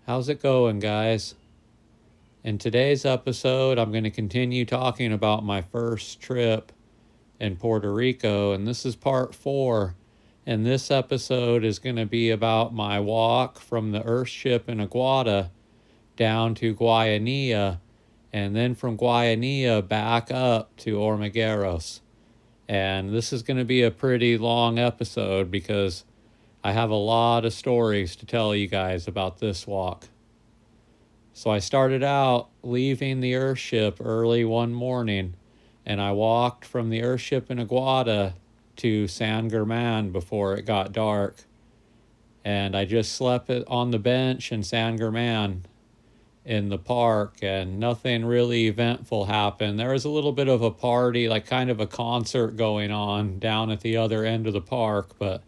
How's it going, guys? In today's episode, I'm going to continue talking about my first trip in Puerto Rico, and this is part 4. And this episode is going to be about my walk from the Earthship in Aguada down to Guayanilla, and then from Guayanilla back up to Ormigueros. And this is going to be a pretty long episode because I have a lot of stories to tell you guys about this walk. So I started out leaving the Earthship early one morning, and I walked from the Earthship in Aguada to San German before it got dark. And I just slept on the bench in San German in the park, and nothing really eventful happened. There was a little bit of a party, like kind of a concert going on down at the other end of the park, but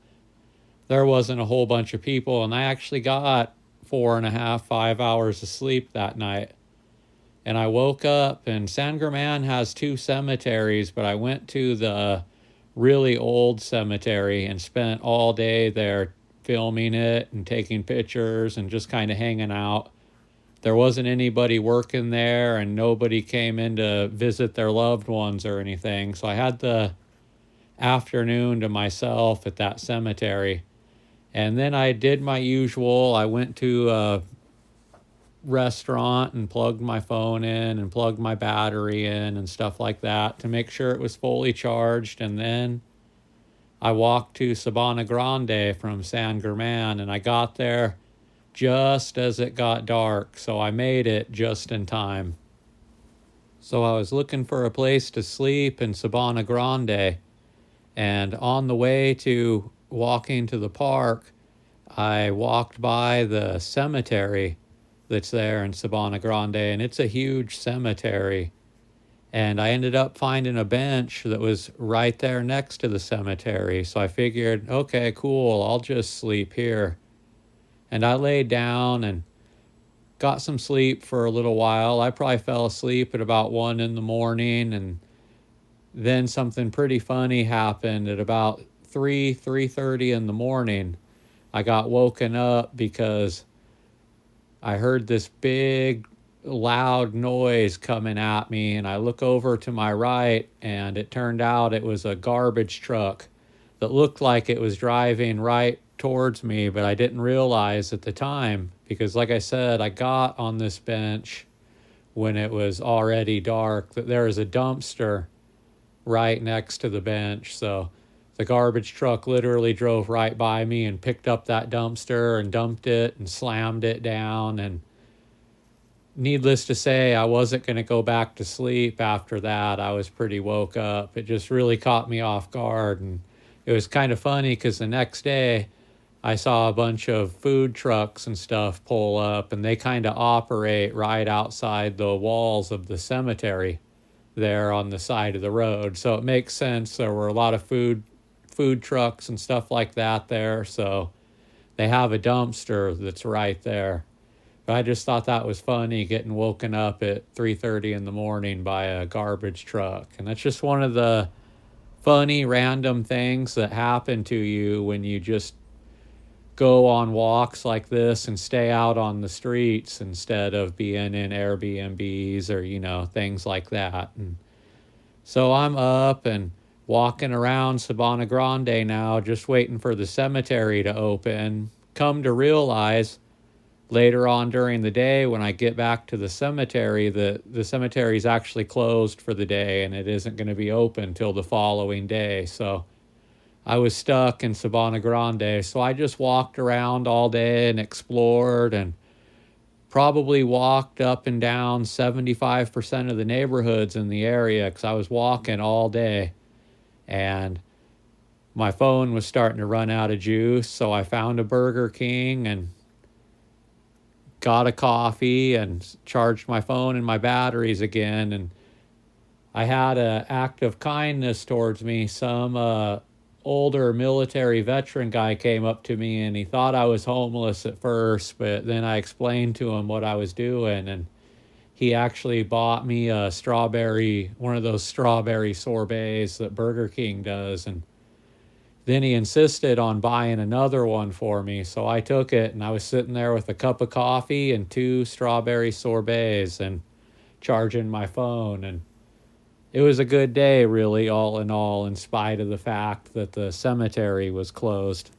there wasn't a whole bunch of people, and I actually got 4.5, 5 hours of sleep that night. And I woke up, and San German has 2 cemeteries, but I went to the really old cemetery and spent all day there filming it and taking pictures and just kind of hanging out. There wasn't anybody working there, and nobody came in to visit their loved ones or anything. So I had the afternoon to myself at that cemetery. And then I did my usual. I went to a restaurant and plugged my phone in and plugged my battery in and stuff like that to make sure it was fully charged. And then I walked to Sabana Grande from San German, and I got there just as it got dark, so I made it just in time. So I was looking for a place to sleep in Sabana Grande, and on the way to walking to the park, I walked by the cemetery that's there in Sabana Grande, and it's a huge cemetery. And I ended up finding a bench that was right there next to the cemetery. So I figured, okay, cool, I'll just sleep here. And I laid down and got some sleep for a little while. I probably fell asleep at about 1 in the morning, and then something pretty funny happened at about 3:30 in the morning. I got woken up because I heard this big loud noise coming at me, and I look over to my right, and it turned out it was a garbage truck that looked like it was driving right towards me, but I didn't realize at the time because, like I said, I got on this bench when it was already dark, that there was a dumpster right next to the bench. So the garbage truck literally drove right by me and picked up that dumpster and dumped it and slammed it down. And needless to say, I wasn't going to go back to sleep after that. I was pretty woke up. It just really caught me off guard. And it was kind of funny because the next day I saw a bunch of food trucks and stuff pull up, and they kind of operate right outside the walls of the cemetery there on the side of the road. So it makes sense. There were a lot of food trucks and stuff like that there. So they have a dumpster that's right there. But I just thought that was funny, getting woken up at 3:30 in the morning by a garbage truck. And that's just one of the funny random things that happen to you when you just go on walks like this and stay out on the streets instead of being in Airbnbs or, things like that. And so I'm up and walking around Sabana Grande now, just waiting for the cemetery to open. Come to realize later on during the day when I get back to the cemetery, the cemetery is actually closed for the day, and it isn't going to be open till the following day. So I was stuck in Sabana Grande. So I just walked around all day and explored, and probably walked up and down 75% of the neighborhoods in the area because I was walking all day. And my phone was starting to run out of juice, so I found a Burger King and got a coffee and charged my phone and my batteries again. And I had an act of kindness towards me. Some older military veteran guy came up to me, and he thought I was homeless at first, but then I explained to him what I was doing, and he actually bought me one of those strawberry sorbets that Burger King does. And Then he insisted on buying another one for me. So I took it, and I was sitting there with a cup of coffee and two strawberry sorbets and charging my phone. And it was a good day, really, all in all, in spite of the fact that the cemetery was closed.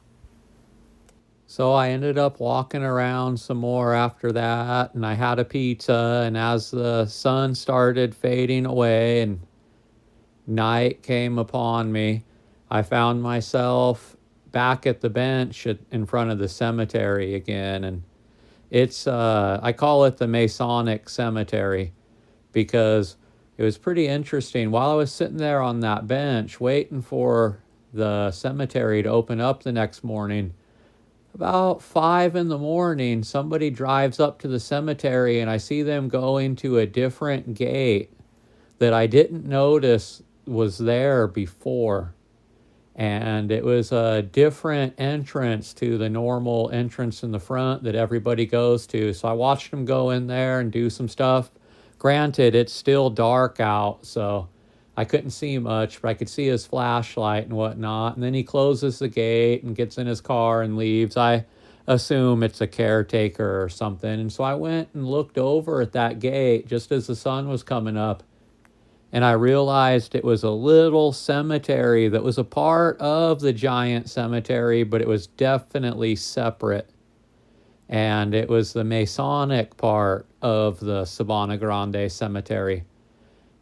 So I ended up walking around some more after that, and I had a pizza. And as the sun started fading away and night came upon me, I found myself back at the bench in front of the cemetery again. And I call it the Masonic Cemetery because it was pretty interesting. While I was sitting there on that bench waiting for the cemetery to open up the next morning, about 5 in the morning, somebody drives up to the cemetery and I see them going to a different gate that I didn't notice was there before. And it was a different entrance to the normal entrance in the front that everybody goes to. So I watched them go in there and do some stuff. Granted, it's still dark out, so I couldn't see much, but I could see his flashlight and whatnot. And then he closes the gate and gets in his car and leaves. I assume it's a caretaker or something. And so I went and looked over at that gate just as the sun was coming up. And I realized it was a little cemetery that was a part of the giant cemetery, but it was definitely separate. And it was the Masonic part of the Sabana Grande Cemetery.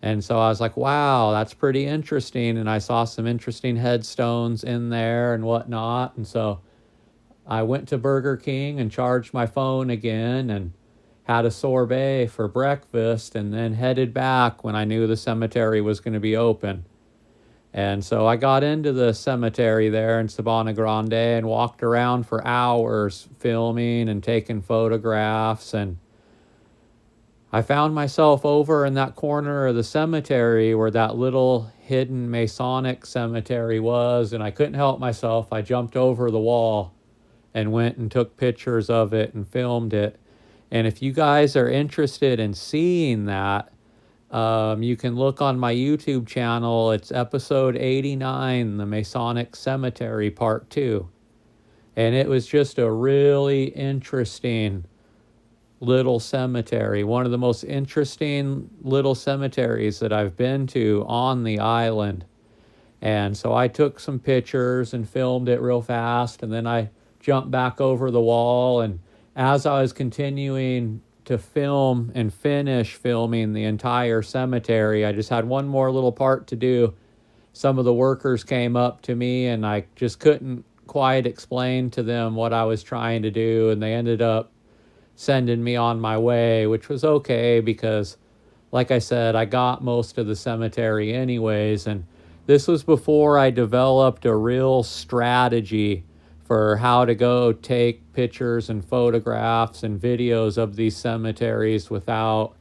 And so I was like, wow, that's pretty interesting. And I saw some interesting headstones in there and whatnot. And so I went to Burger King and charged my phone again and had a sorbet for breakfast, and then headed back when I knew the cemetery was going to be open. And so I got into the cemetery there in Sabana Grande and walked around for hours filming and taking photographs. And I found myself over in that corner of the cemetery where that little hidden Masonic cemetery was, and I couldn't help myself. I jumped over the wall and went and took pictures of it and filmed it. And if you guys are interested in seeing that, you can look on my YouTube channel. It's episode 89, The Masonic Cemetery, Part 2. And it was just a really interesting little cemetery. One of the most interesting little cemeteries that I've been to on the island. And so I took some pictures and filmed it real fast. And then I jumped back over the wall, and as I was continuing to film and finish filming the entire cemetery, I just had one more little part to do. Some of the workers came up to me, and I just couldn't quite explain to them what I was trying to do, and they ended up sending me on my way, which was okay because, like I said, I got most of the cemetery anyways. And this was before I developed a real strategy for how to go take pictures and photographs and videos of these cemeteries without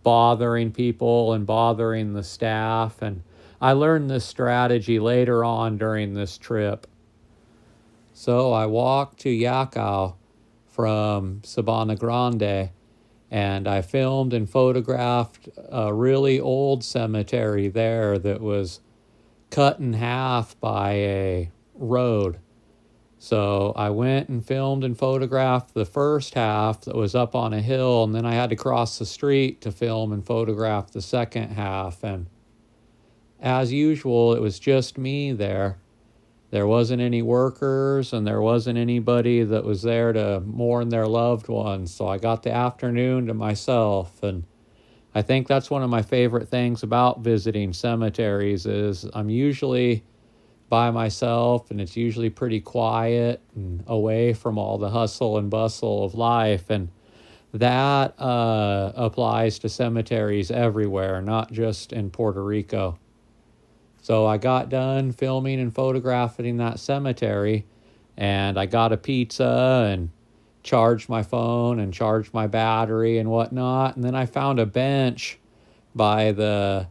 bothering people and bothering the staff. And I learned this strategy later on during this trip. So I walked to Yakao from Sabana Grande, and I filmed and photographed a really old cemetery there that was cut in half by a road. So I went and filmed and photographed the first half that was up on a hill, and then I had to cross the street to film and photograph the second half. And as usual, it was just me there. There wasn't any workers, and there wasn't anybody that was there to mourn their loved ones. So I got the afternoon to myself. And I think that's one of my favorite things about visiting cemeteries is I'm usually by myself, and it's usually pretty quiet and away from all the hustle and bustle of life. And that applies to cemeteries everywhere, not just in Puerto Rico. So I got done filming and photographing that cemetery, and I got a pizza and charged my phone and charged my battery and whatnot. And then I found a bench by the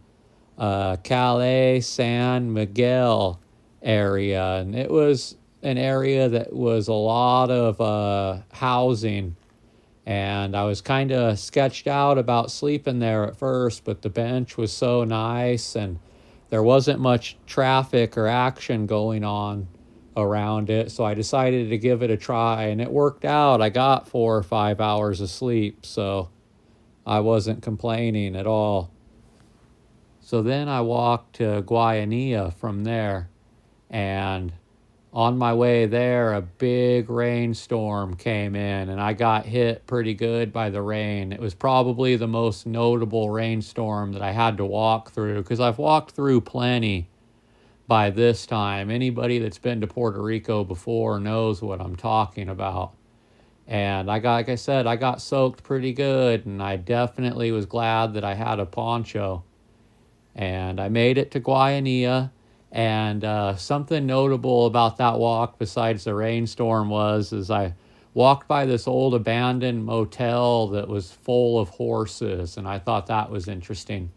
Calais San Miguel area, and it was an area that was a lot of housing, and I was kind of sketched out about sleeping there at first, but the bench was so nice and there wasn't much traffic or action going on around it. So I decided to give it a try, and it worked out. I got 4 or 5 hours of sleep, so I wasn't complaining at all. So then I walked to Guayanilla from there, and on my way there, a big rainstorm came in, and I got hit pretty good by the rain. It was probably the most notable rainstorm that I had to walk through, because I've walked through plenty by this time. Anybody that's been to Puerto Rico before knows what I'm talking about. And like I said, I got soaked pretty good, and I definitely was glad that I had a poncho. And I made it to Guayanilla. And something notable about that walk, besides the rainstorm, is I walked by this old abandoned motel that was full of horses, and I thought that was interesting.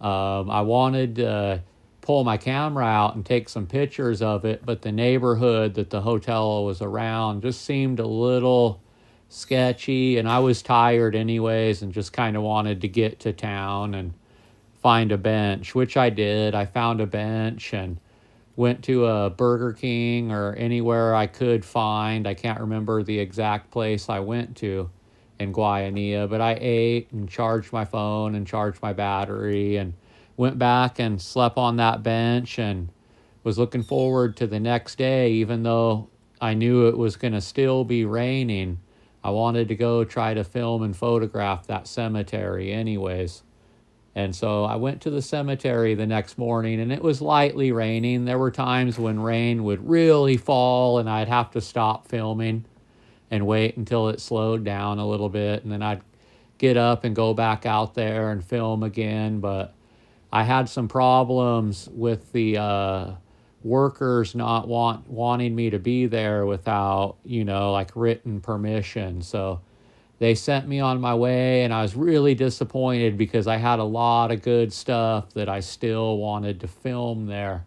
I wanted to pull my camera out and take some pictures of it, but the neighborhood that the hotel was around just seemed a little sketchy, and I was tired anyways and just kind of wanted to get to town and find a bench, which I did. I found a bench and went to a Burger King or anywhere I could find. I can't remember the exact place I went to in Guayanilla, but I ate and charged my phone and charged my battery and went back and slept on that bench and was looking forward to the next day, even though I knew it was going to still be raining. I wanted to go try to film and photograph that cemetery anyways. And so I went to the cemetery the next morning, and it was lightly raining. There were times when rain would really fall and I'd have to stop filming and wait until it slowed down a little bit, and then I'd get up and go back out there and film again. But I had some problems with the workers not wanting me to be there without, like written permission. So they sent me on my way, and I was really disappointed because I had a lot of good stuff that I still wanted to film there.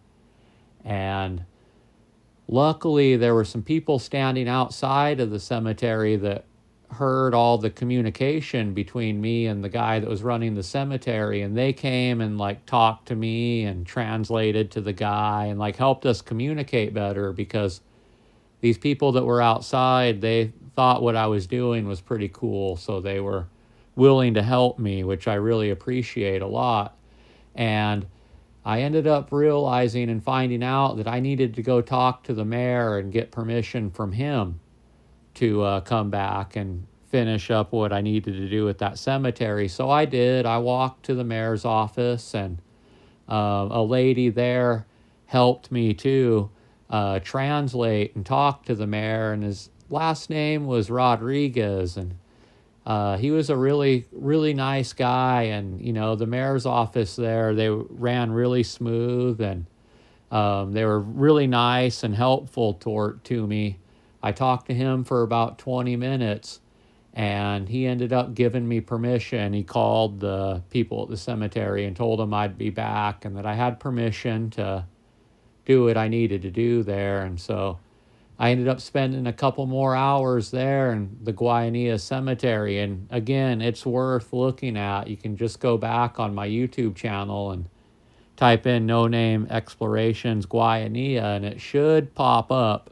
And luckily, there were some people standing outside of the cemetery that heard all the communication between me and the guy that was running the cemetery, and they came and talked to me and translated to the guy and helped us communicate better, because these people that were outside, they thought what I was doing was pretty cool, so they were willing to help me, which I really appreciate a lot. And I ended up realizing and finding out that I needed to go talk to the mayor and get permission from him to come back and finish up what I needed to do at that cemetery. So I did. I walked to the mayor's office, and a lady there helped me too translate and talk to the mayor, and his last name was Rodriguez, and he was a really, really nice guy. And, the mayor's office there, they ran really smooth, and they were really nice and helpful to me. I talked to him for about 20 minutes, and he ended up giving me permission. He called the people at the cemetery and told them I'd be back and that I had permission to do what I needed to do there. And so I ended up spending a couple more hours there in the Guayanilla Cemetery. And again, it's worth looking at. You can just go back on my YouTube channel and type in No Name Explorations Guayanilla, and it should pop up.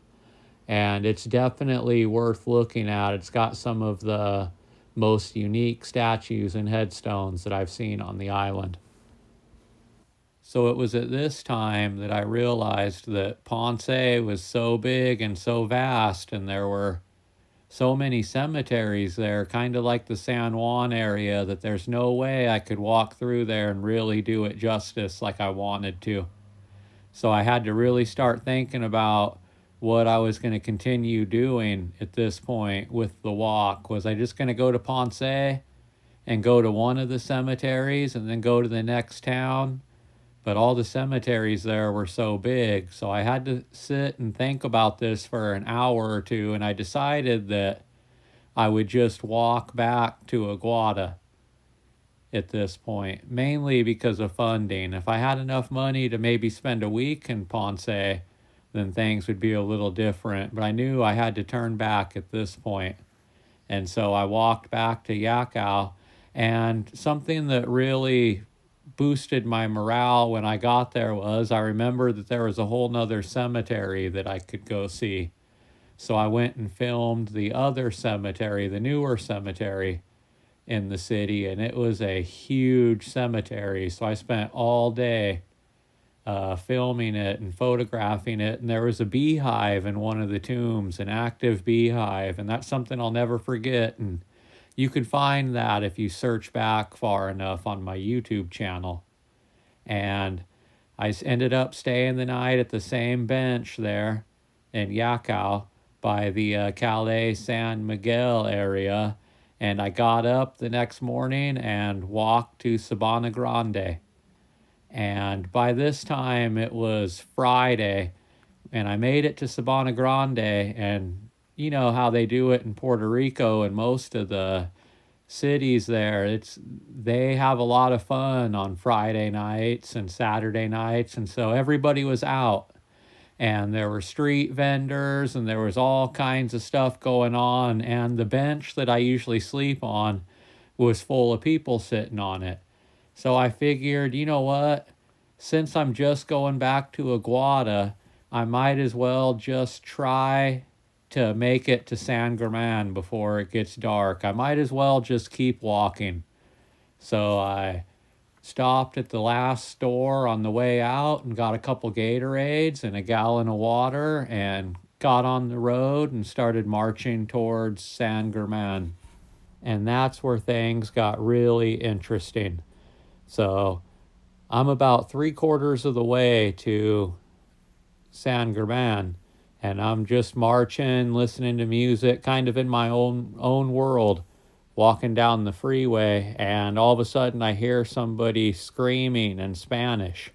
And it's definitely worth looking at. It's got some of the most unique statues and headstones that I've seen on the island. So it was at this time that I realized that Ponce was so big and so vast, and there were so many cemeteries there, kind of like the San Juan area, that there's no way I could walk through there and really do it justice like I wanted to. So I had to really start thinking about what I was going to continue doing at this point with the walk. Was I just going to go to Ponce and go to one of the cemeteries and then go to the next town? But all the cemeteries there were so big, so I had to sit and think about this for an hour or two, and I decided that I would just walk back to Aguada at this point, mainly because of funding. If I had enough money to maybe spend a week in Ponce, then things would be a little different. But I knew I had to turn back at this point. And so I walked back to Yakao. And something that really boosted my morale when I got there was I remembered that there was a whole nother cemetery that I could go see. So I went and filmed the other cemetery, the newer cemetery in the city, and it was a huge cemetery. So I spent all day filming it and photographing it. And there was a beehive in one of the tombs, an active beehive. And that's something I'll never forget. And you can find that if you search back far enough on my YouTube channel. And I ended up staying the night at the same bench there in Yakao by the Calais San Miguel area. And I got up the next morning and walked to Sabana Grande. And by this time it was Friday, and I made it to Sabana Grande. And you know how they do it in Puerto Rico and most of the cities there. They have a lot of fun on Friday nights and Saturday nights, and so everybody was out. And there were street vendors and there was all kinds of stuff going on, and the bench that I usually sleep on was full of people sitting on it. So I figured, you know what? Since I'm just going back to Aguada, I might as well just try to make it to San German before it gets dark. I might as well just keep walking. So I stopped at the last store on the way out and got a couple Gatorades and a gallon of water and got on the road and started marching towards San German. And that's where things got really interesting. So I'm about 3/4 of the way to San German, and I'm just marching, listening to music, kind of in my own world, walking down the freeway, and all of a sudden I hear somebody screaming in Spanish.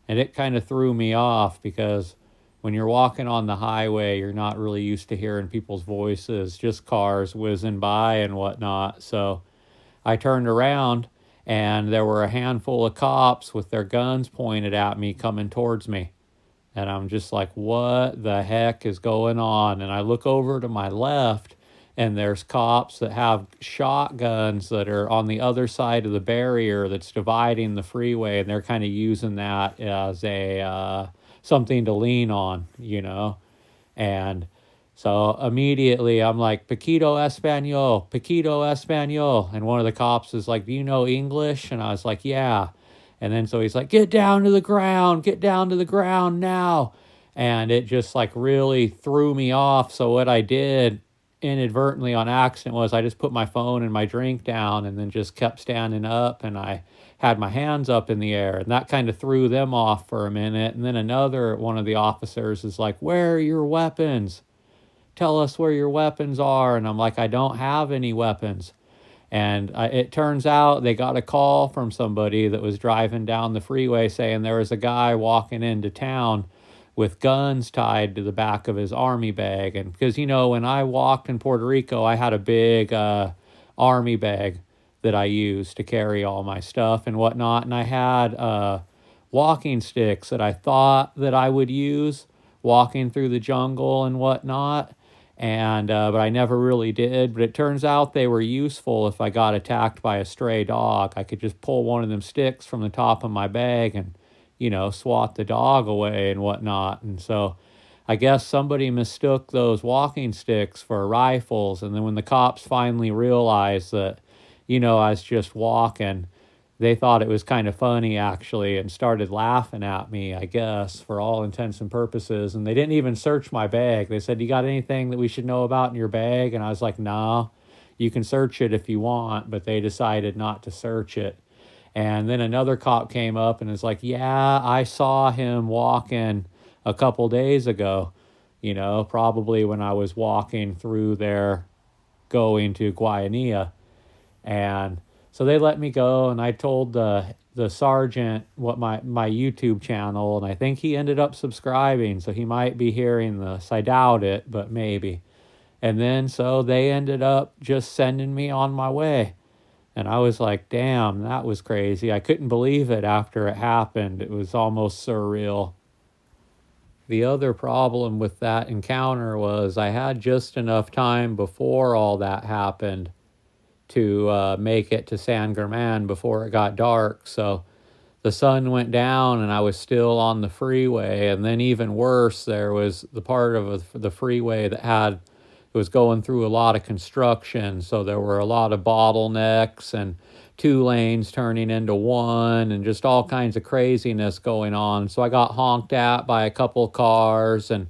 And it kind of threw me off because when you're walking on the highway, you're not really used to hearing people's voices, just cars whizzing by and whatnot. So I turned around and there were a handful of cops with their guns pointed at me coming towards me. And I'm just like, what the heck is going on? And I look over to my left, and there's cops that have shotguns that are on the other side of the barrier that's dividing the freeway, and they're kind of using that as a something to lean on, you know. And so immediately I'm like, Paquito Espanol, Paquito Espanol. And one of the cops is like, do you know English? And I was like, yeah. And then so he's like, get down to the ground now. And it just like really threw me off. So what I did inadvertently on accident was I just put my phone and my drink down and then just kept standing up, and I had my hands up in the air, and that kind of threw them off for a minute. And then one of the officers is like, where are your weapons? Tell us where your weapons are. And I'm like, I don't have any weapons. And it turns out they got a call from somebody that was driving down the freeway saying there was a guy walking into town with guns tied to the back of his army bag. And because, you know, when I walked in Puerto Rico, I had a big army bag that I used to carry all my stuff and whatnot. And I had walking sticks that I thought that I would use walking through the jungle and whatnot. And but I never really did. But it turns out they were useful if I got attacked by a stray dog. I could just pull one of them sticks from the top of my bag and, you know, swat the dog away and whatnot. And so I guess somebody mistook those walking sticks for rifles. And then when the cops finally realized that, you know, I was just walking, they thought it was kind of funny, actually, and started laughing at me, I guess, for all intents and purposes. And they didn't even search my bag. They said, you got anything that we should know about in your bag? And I was like, no, you can search it if you want. But they decided not to search it. And then another cop came up and was like, yeah, I saw him walking a couple days ago, you know, probably when I was walking through there going to Guayanilla. And so they let me go, and I told the sergeant what my YouTube channel, and I think he ended up subscribing, so he might be hearing this. I doubt it, but maybe. And then so they ended up just sending me on my way. And I was like, damn, that was crazy. I couldn't believe it after it happened. It was almost surreal. The other problem with that encounter was I had just enough time before all that happened to make it to San German before it got dark. So the sun went down and I was still on the freeway. And then even worse, there was the part of the freeway that it was going through a lot of construction. So there were a lot of bottlenecks and two lanes turning into one and just all kinds of craziness going on. So I got honked at by a couple cars, and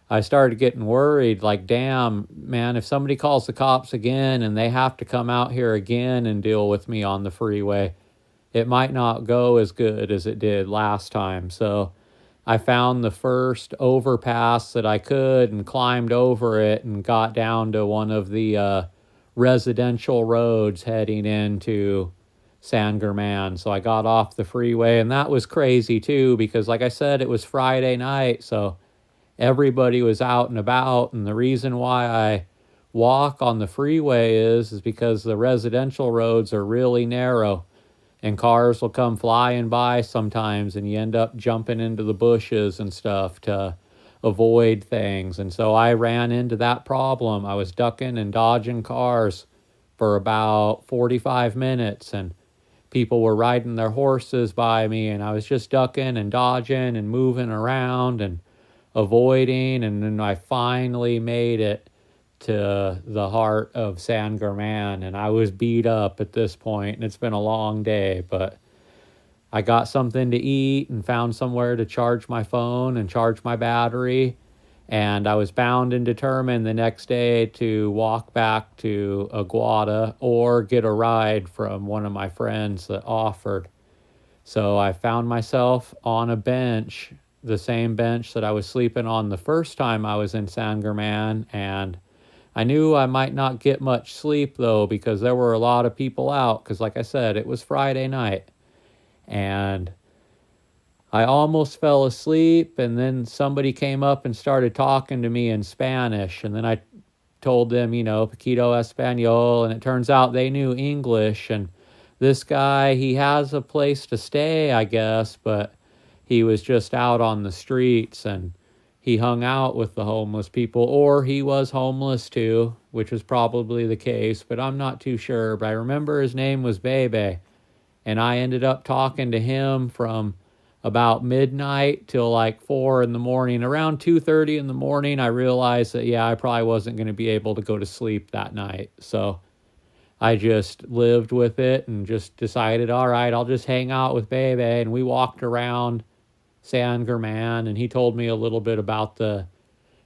I started getting worried, like, damn, man, if somebody calls the cops again and they have to come out here again and deal with me on the freeway, it might not go as good as it did last time. So I found the first overpass that I could and climbed over it and got down to one of the residential roads heading into San German. So I got off the freeway, and that was crazy too, because like I said, it was Friday night. So everybody was out and about. And the reason why I walk on the freeway is because the residential roads are really narrow, and cars will come flying by sometimes, and you end up jumping into the bushes and stuff to avoid things. And so I ran into that problem. I was ducking and dodging cars for about 45 minutes, and people were riding their horses by me, and I was just ducking and dodging and moving around and avoiding. And then I finally made it to the heart of San German, and I was beat up at this point, and it's been a long day, but I got something to eat and found somewhere to charge my phone and charge my battery. And I was bound and determined the next day to walk back to Aguada or get a ride from one of my friends that offered. So I found myself on a bench, the same bench that I was sleeping on the first time I was in San German. And I knew I might not get much sleep, though, because there were a lot of people out, because like I said, it was Friday night. And I almost fell asleep, and then somebody came up and started talking to me in Spanish. And then I told them, Poquito Espanol, and it turns out they knew English. And this guy, he has a place to stay, I guess, but he was just out on the streets, and he hung out with the homeless people, or he was homeless too, which was probably the case, but I'm not too sure. But I remember his name was Bebe, and I ended up talking to him from about midnight till like 4 in the morning. Around 2:30 in the morning, I realized that, I probably wasn't going to be able to go to sleep that night. So I just lived with it and just decided, all right, I'll just hang out with Bebe. And we walked around San German, and he told me a little bit about the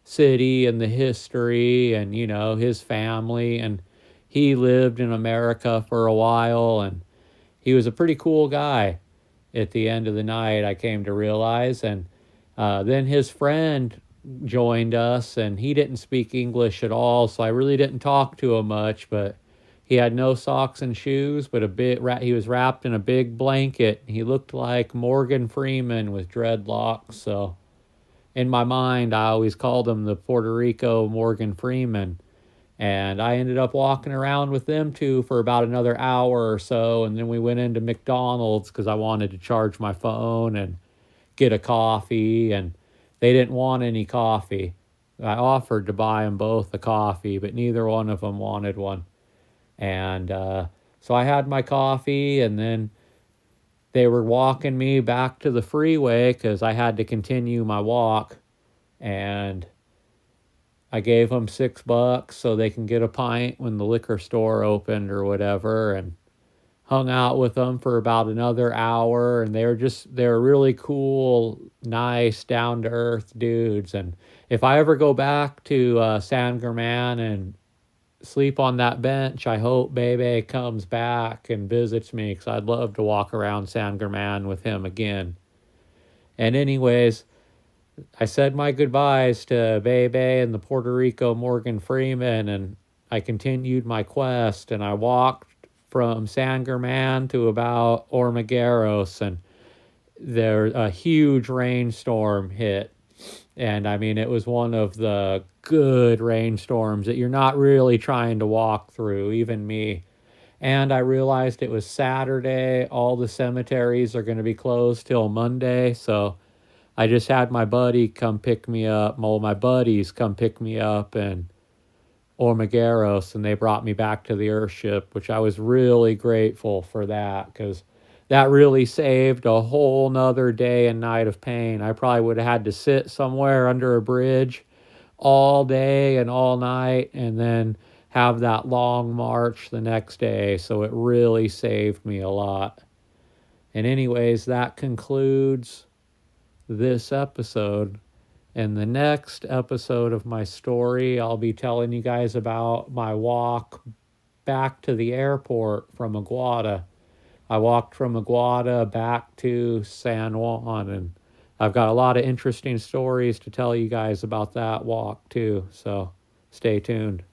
city and the history and, his family. And he lived in America for a while, and he was a pretty cool guy at the end of the night, I came to realize. And then his friend joined us, and he didn't speak English at all, so I really didn't talk to him much. But he had no socks and shoes, but he was wrapped in a big blanket. He looked like Morgan Freeman with dreadlocks. So in my mind, I always called him the Puerto Rico Morgan Freeman. And I ended up walking around with them two for about another hour or so. And then we went into McDonald's because I wanted to charge my phone and get a coffee. And they didn't want any coffee. I offered to buy them both a coffee, but neither one of them wanted one. And so I had my coffee, and then they were walking me back to the freeway because I had to continue my walk. And I gave them $6 so they can get a pint when the liquor store opened or whatever, and hung out with them for about another hour. And they're really cool, nice, down to earth dudes. And if I ever go back to San German and sleep on that bench, I hope Bebe comes back and visits me, because I'd love to walk around San German with him again. And anyways, I said my goodbyes to Bebe and the Puerto Rico Morgan Freeman, and I continued my quest, and I walked from San German to about Ormigueros, and there a huge rainstorm hit. And I mean, it was one of the good rainstorms that you're not really trying to walk through, even me. And I realized it was Saturday. All the cemeteries are going to be closed till Monday. So I just had my buddies come pick me up in Ormigueros, and they brought me back to the Earthship, which I was really grateful for that, because that really saved a whole nother day and night of pain. I probably would have had to sit somewhere under a bridge all day and all night and then have that long march the next day. So it really saved me a lot. And, anyways, that concludes this episode. In the next episode of my story, I'll be telling you guys about my walk back to the airport from Aguada. I walked from Aguada back to San Juan, and I've got a lot of interesting stories to tell you guys about that walk too. So stay tuned.